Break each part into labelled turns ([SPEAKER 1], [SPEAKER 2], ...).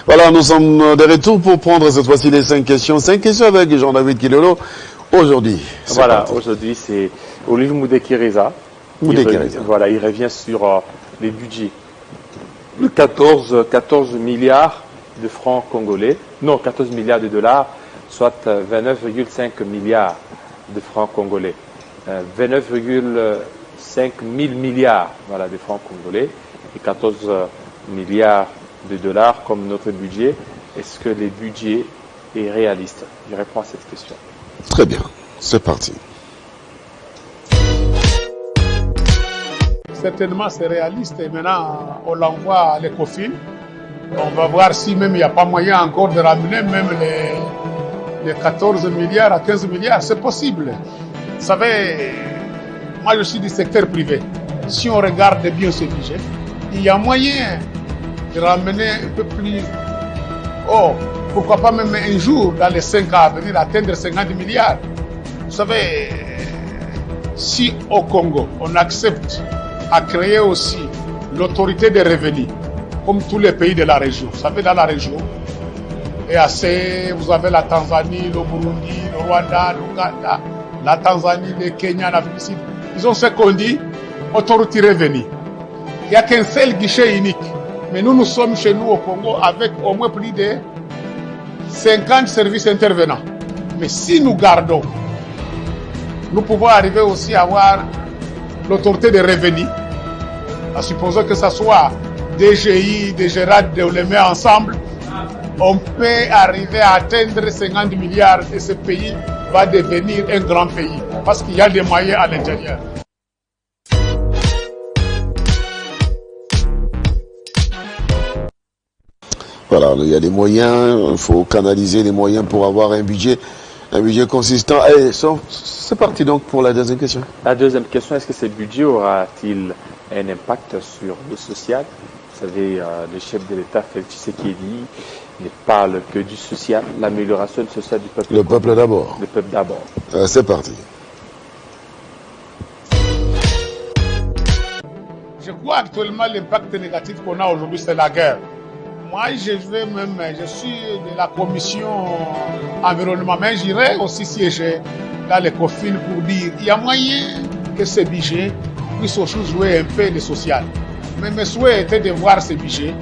[SPEAKER 1] Voilà, nous sommes de retour pour prendre cette fois-ci les 5 questions. 5 questions avec Jean-David Kilolo. Aujourd'hui,
[SPEAKER 2] voilà, aujourd'hui c'est Olive Moudekireza. Voilà, il revient sur les budgets. 14 milliards de francs congolais, non 14 milliards de dollars, soit 29,5 milliards de francs congolais. 29,5 000 milliards voilà, de francs congolais et 14 milliards de dollars comme notre budget. Est-ce que le budget est réaliste? Je réponds à cette question.
[SPEAKER 1] Très bien, c'est parti.
[SPEAKER 3] Certainement, c'est réaliste. Et maintenant, on l'envoie à l'ECOFIN. On va voir si même il n'y a pas moyen encore de ramener même les 14 milliards à 15 milliards. C'est possible. Vous savez, moi je suis du secteur privé. Si on regarde bien ce budget, il y a moyen de ramener un peu plus haut. Pourquoi pas même un jour, dans les 5 ans à venir, atteindre 50 milliards. Vous savez, si au Congo, on accepte à créer aussi l'autorité des revenus, comme tous les pays de la région. Vous savez, dans la région, EAC, vous avez la Tanzanie, le Burundi, le Rwanda, l'Ouganda, la Tanzanie, le Kenya, l'Afrique du Sud. Ils ont ce qu'on dit, autorité revenue. Il n'y a qu'un seul guichet unique. Mais nous sommes chez nous au Congo avec au moins plus de 50 services intervenants. Mais si nous gardons, nous pouvons arriver aussi à avoir l'autorité des revenus, à supposer que ce soit DGI, DGRAD, on les met ensemble, on peut arriver à atteindre 50 milliards et ce pays va devenir un grand pays parce qu'il y a des moyens à l'intérieur.
[SPEAKER 1] Voilà, il y a des moyens, il faut canaliser les moyens pour avoir un budget consistant. Allez, c'est parti donc pour la deuxième question.
[SPEAKER 2] La deuxième question, est-ce que ce budget aura-t-il un impact sur le social? Vous savez, le chef de l'État, Félix Tshisekedi, ne parle que du social, l'amélioration sociale du peuple.
[SPEAKER 1] Le peuple d'abord.
[SPEAKER 2] Le peuple d'abord.
[SPEAKER 1] C'est parti.
[SPEAKER 3] Je crois actuellement l'impact négatif qu'on a aujourd'hui, c'est la guerre. Moi, je suis de la commission environnement, mais j'irai aussi siéger dans les COFIN pour dire qu'il y a moyen que ce budget puisse aussi jouer un peu le social. Mais mes souhaits étaient de voir ce budget.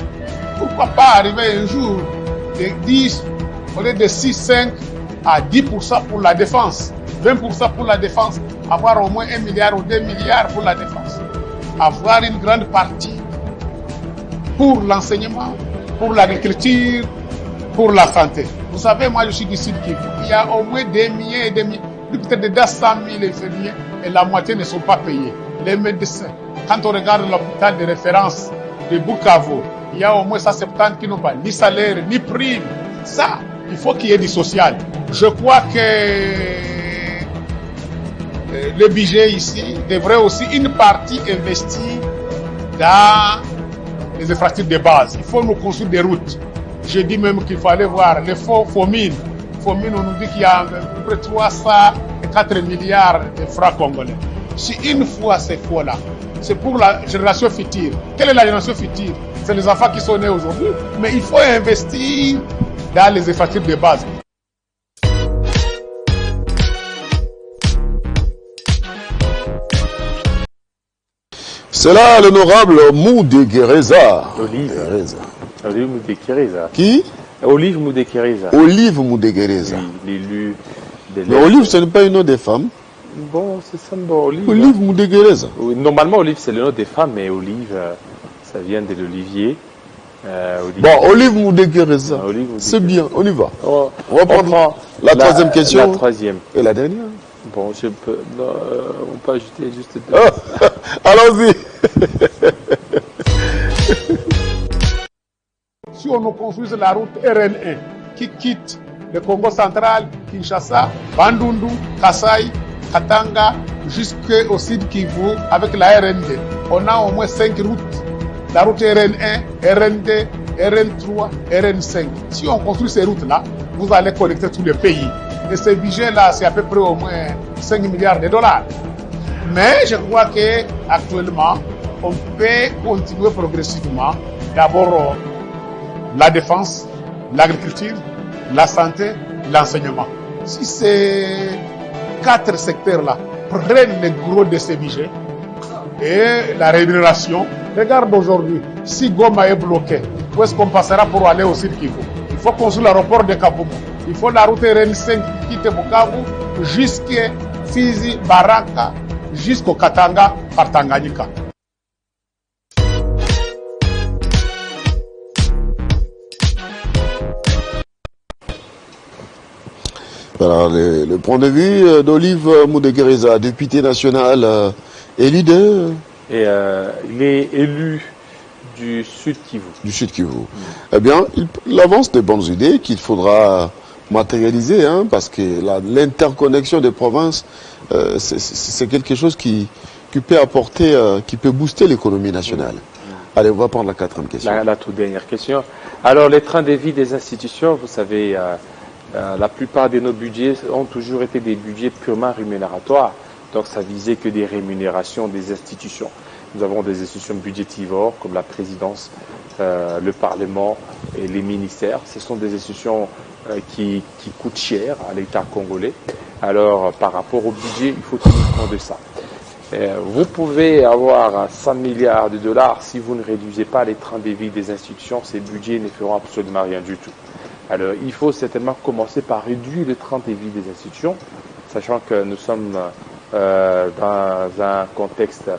[SPEAKER 3] Pourquoi pas arriver un jour de 10, au lieu de 6, 5 à 10% pour la défense, 20% pour la défense, avoir au moins 1 milliard ou 2 milliards pour la défense, avoir une grande partie pour l'enseignement, pour l'agriculture, pour la santé. Vous savez, moi je suis du Sud Kivu. Il y a au moins des milliers et des milliers, peut-être de 100 000 infirmiers et la moitié ne sont pas payés. Les médecins, quand on regarde l'hôpital de référence de Bukavu, il y a au moins 170 qui n'ont pas ni salaire, ni prime. Ça, il faut qu'il y ait du social. Je crois que le budget ici devrait aussi une partie investir dans les infrastructures de base. Il faut nous construire des routes. Je dis même qu'il faut aller voir les fonds FOMIN. FOMIN, on nous dit qu'il y a à peu près 304 milliards de francs congolais. Si une fois ces fonds-là, c'est pour la génération future. Quelle est la génération future? C'est les enfants qui sont nés aujourd'hui. Mais il faut investir dans les infrastructures de base.
[SPEAKER 1] C'est là l'honorable Moudekireza.
[SPEAKER 2] Olive Moudekireza.
[SPEAKER 1] Qui?
[SPEAKER 2] Olive Moudekireza.
[SPEAKER 1] Olive Moudekireza.
[SPEAKER 2] Oui, l'élu de
[SPEAKER 1] Mais Olive, ce n'est pas une nom des femmes.
[SPEAKER 2] Bon, c'est ça, bon, Olive.
[SPEAKER 1] Olive Moudekireza.
[SPEAKER 2] Oui, normalement, Olive, c'est le nom des femmes, mais Olive, ça vient de l'olivier.
[SPEAKER 1] Bon, Olive Moudekireza. C'est bien, on y va. On va prendre la troisième question.
[SPEAKER 2] La troisième.
[SPEAKER 1] Et la dernière.
[SPEAKER 2] Bon, je peux. Non, on peut ajouter juste deux.
[SPEAKER 1] Allons-y.
[SPEAKER 3] Si on nous construise la route RN1 qui quitte le Congo central, Kinshasa, Bandundu, Kasai, Katanga, jusqu'au Sud Kivu avec la RN2, on a au moins 5 routes. La route RN1, RN2, RN3, RN5. Si on construit ces routes-là, vous allez connecter tous les pays. Et ce budget-là, c'est à peu près au moins 5 milliards de dollars. Mais je crois qu'actuellement, on peut continuer progressivement. D'abord, la défense, l'agriculture, la santé, l'enseignement. Si ces 4 secteurs-là prennent le gros de ces budgets et la rémunération, regarde aujourd'hui, si Goma est bloqué, où est-ce qu'on passera pour aller au Sud Kivu? Il faut construire l'aéroport de Kaboum. Il faut la route RN5 qui quitte Bukavu jusqu'à Fizi, Baraka, jusqu'au Katanga par Tanganyika.
[SPEAKER 1] Alors, le point de vue d'Olive Moudekereza, député national, élu de...
[SPEAKER 2] il est élu du Sud Kivu.
[SPEAKER 1] Du Sud Kivu. Eh bien, il avance des bonnes idées qu'il faudra matérialiser, hein, parce que l'interconnexion des provinces, c'est quelque chose qui peut apporter, qui peut booster l'économie nationale. Allez, on va prendre la 4e question.
[SPEAKER 2] La toute dernière question. Alors, les trains de vie des institutions, vous savez, la plupart de nos budgets ont toujours été des budgets purement rémunératoires. Donc, ça visait que des rémunérations des institutions. Nous avons des institutions budgétivores comme la présidence, le Parlement et les ministères. Ce sont des institutions qui coûtent cher à l'État congolais. Alors, par rapport au budget, il faut tenir compte de ça. Vous pouvez avoir 100 milliards de dollars si vous ne réduisez pas les trains de vie des institutions. Ces budgets ne feront absolument rien du tout. Alors, il faut certainement commencer par réduire les trains de vie des institutions, sachant que nous sommes dans un contexte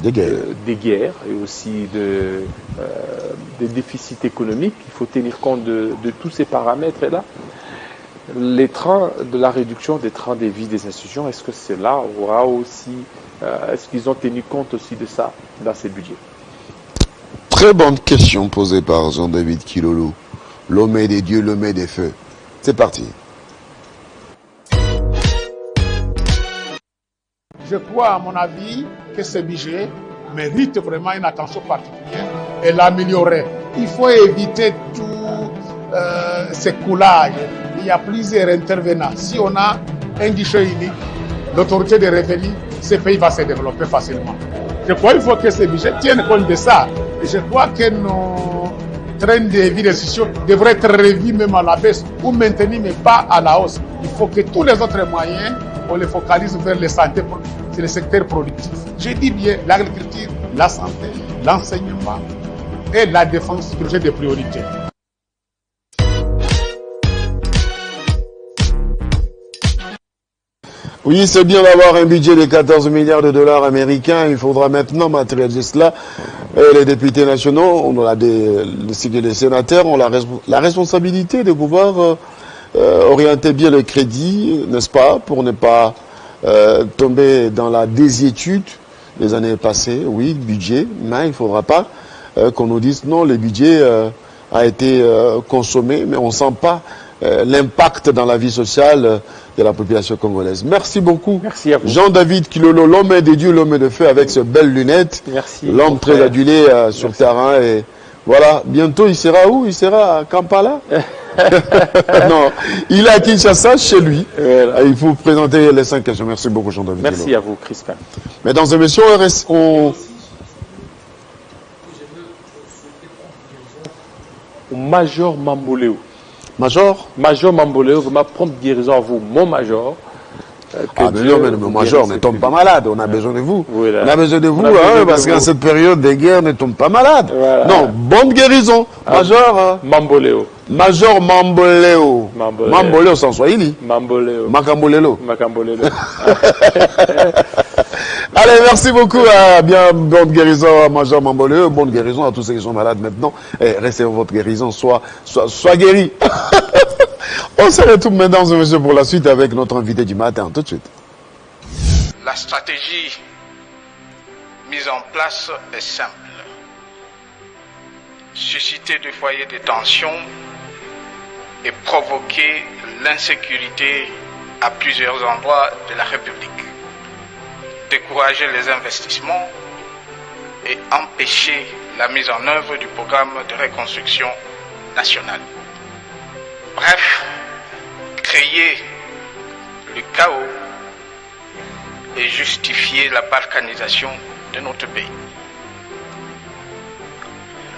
[SPEAKER 2] des guerres et aussi des déficits économiques. Il faut tenir compte de tous ces paramètres-là. Les trains de la réduction des trains de vie des institutions, est-ce que cela aura aussi, est-ce qu'ils ont tenu compte aussi de ça dans ces budgets?
[SPEAKER 1] Très bonne question posée par Jean-David Kilolo. L'homme des dieux, l'homme des feux. C'est parti.
[SPEAKER 3] Je crois, à mon avis, que ce budget mérite vraiment une attention particulière et l'améliorer. Il faut éviter tout ces coulages. Il y a plusieurs intervenants. Si on a un guichet unique, l'autorité des revenus, ce pays va se développer facilement. Je crois qu'il faut que ce budget tienne compte de ça. Et je crois que nos trains de vie des institutions devraient être revus même à la baisse ou maintenus, mais pas à la hausse. Il faut que tous les autres moyens, on les focalise vers les santé, c'est le secteur productif. Je dis bien l'agriculture, la santé, l'enseignement et la défense, projet de priorité.
[SPEAKER 1] Oui, c'est bien d'avoir un budget de 14 milliards de dollars américains. Il faudra maintenant matérialiser cela. Les députés nationaux, on a les sénateurs ont la responsabilité de pouvoir orienter bien le crédit, n'est-ce pas, pour ne pas tomber dans la désuétude des années passées. Oui, budget, mais il ne faudra pas qu'on nous dise non, le budget a été consommé, mais on ne sent pas l'impact dans la vie sociale de la population congolaise. Merci beaucoup.
[SPEAKER 2] Merci à vous.
[SPEAKER 1] Jean-David Kilolo, l'homme des dieux, l'homme de feu, avec ses belles lunettes.
[SPEAKER 2] Merci.
[SPEAKER 1] L'homme très adulé sur le terrain. Et voilà, bientôt, il sera où? Il sera à Kampala? Non, il est à Kinshasa, chez lui. Voilà. Il faut présenter les 5 questions. Merci beaucoup, Jean-David.
[SPEAKER 2] Merci
[SPEAKER 1] Kilolo.
[SPEAKER 2] à vous, Crispin.
[SPEAKER 1] Mesdames et messieurs, on...
[SPEAKER 2] Major Mamboléo.
[SPEAKER 1] Major
[SPEAKER 2] Mamboléo, vraiment prompte guérison à vous, mon major.
[SPEAKER 1] Mais non, mais le major ne tombe pas malade, on a besoin de vous.
[SPEAKER 2] Voilà.
[SPEAKER 1] On a besoin de vous, parce qu'en cette période de guerre, ne tombe pas malade. Voilà. Non, bonne guérison. Major
[SPEAKER 2] Mamboléo.
[SPEAKER 1] Major Mamboléo. Mamboléo sans Swahili.
[SPEAKER 2] Mamboléo.
[SPEAKER 1] Makambolelo. Allez, merci beaucoup. Bien, bonne guérison à Major Mamboléo. Bonne guérison à tous ceux qui sont malades maintenant. Restez votre guérison, soit guéri. On se retrouve, mesdames et messieurs, pour la suite avec notre invité du matin. Tout de suite.
[SPEAKER 4] La stratégie mise en place est simple. Susciter des foyers de tension et provoquer l'insécurité à plusieurs endroits de la République. Décourager les investissements et empêcher la mise en œuvre du programme de reconstruction nationale. Bref, créer le chaos et justifier la balkanisation de notre pays.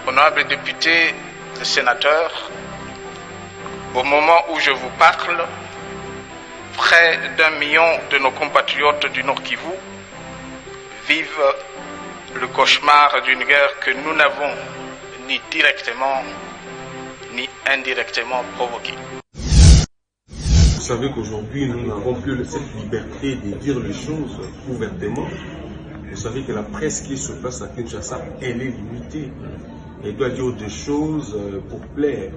[SPEAKER 4] Honorables députés et sénateurs, Au moment où je vous parle, près d'1 million de nos compatriotes du Nord Kivu vivent le cauchemar d'une guerre que nous n'avons ni directement ni indirectement provoquée.
[SPEAKER 5] Vous savez qu'aujourd'hui, nous n'avons plus cette liberté de dire les choses ouvertement. Vous savez que la presse qui se passe à Kinshasa, elle est limitée. Elle doit dire des choses pour plaire.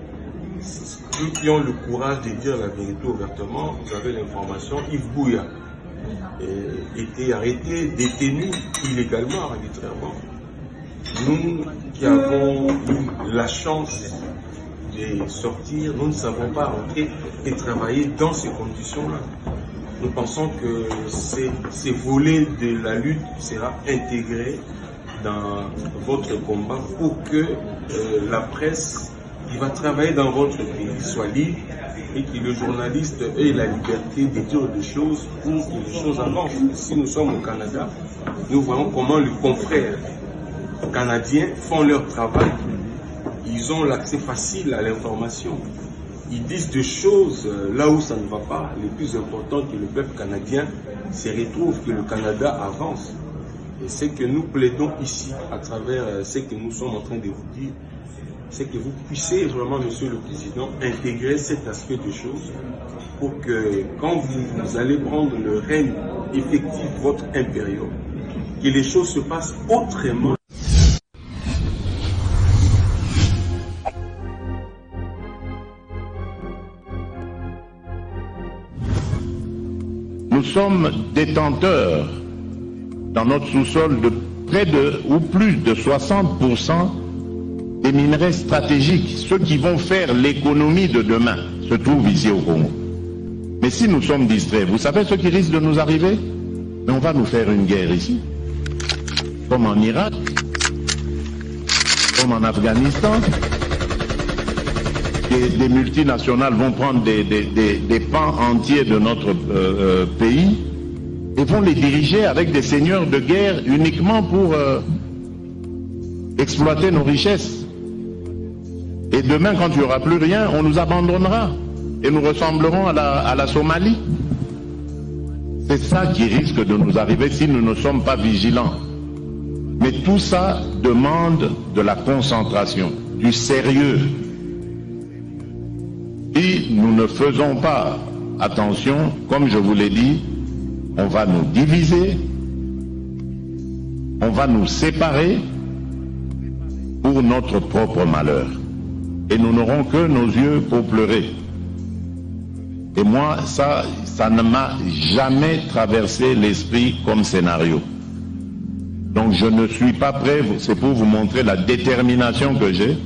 [SPEAKER 5] Ceux qui ont le courage de dire la vérité ouvertement, vous avez l'information, Yves Bouya était arrêté, détenu illégalement, arbitrairement. Nous qui avons eu la chance de sortir, nous ne savons pas rentrer et travailler dans ces conditions-là. Nous pensons que ces volets de la lutte sera intégré dans votre combat pour que la presse qui va travailler dans votre pays soit libre et que le journaliste ait la liberté de dire des choses pour que les choses avancent. Si nous sommes au Canada, nous voyons comment les confrères canadiens font leur travail. Ils ont l'accès facile à l'information. Ils disent des choses là où ça ne va pas. Le plus important, que le peuple canadien se retrouve, que le Canada avance. Et ce que nous plaidons ici, à travers ce que nous sommes en train de vous dire, c'est que vous puissiez vraiment, Monsieur le Président, intégrer cet aspect des choses pour que quand vous allez prendre le règne effectif de votre impérium, que les choses se passent autrement.
[SPEAKER 6] Nous sommes détenteurs dans notre sous-sol de près de ou plus de 60% des minerais stratégiques. Ceux qui vont faire l'économie de demain se trouvent ici au Congo. Mais si nous sommes distraits, vous savez ce qui risque de nous arriver? Mais on va nous faire une guerre ici, comme en Irak, comme en Afghanistan. Des multinationales vont prendre des pans entiers de notre pays et vont les diriger avec des seigneurs de guerre uniquement pour exploiter nos richesses. Et demain, quand il n'y aura plus rien, on nous abandonnera et nous ressemblerons à la Somalie. C'est ça qui risque de nous arriver si nous ne sommes pas vigilants. Mais tout ça demande de la concentration, du sérieux. Si nous ne faisons pas attention, comme je vous l'ai dit, on va nous diviser, on va nous séparer pour notre propre malheur. Et nous n'aurons que nos yeux pour pleurer. Et moi, ça ne m'a jamais traversé l'esprit comme scénario. Donc je ne suis pas prêt, c'est pour vous montrer la détermination que j'ai.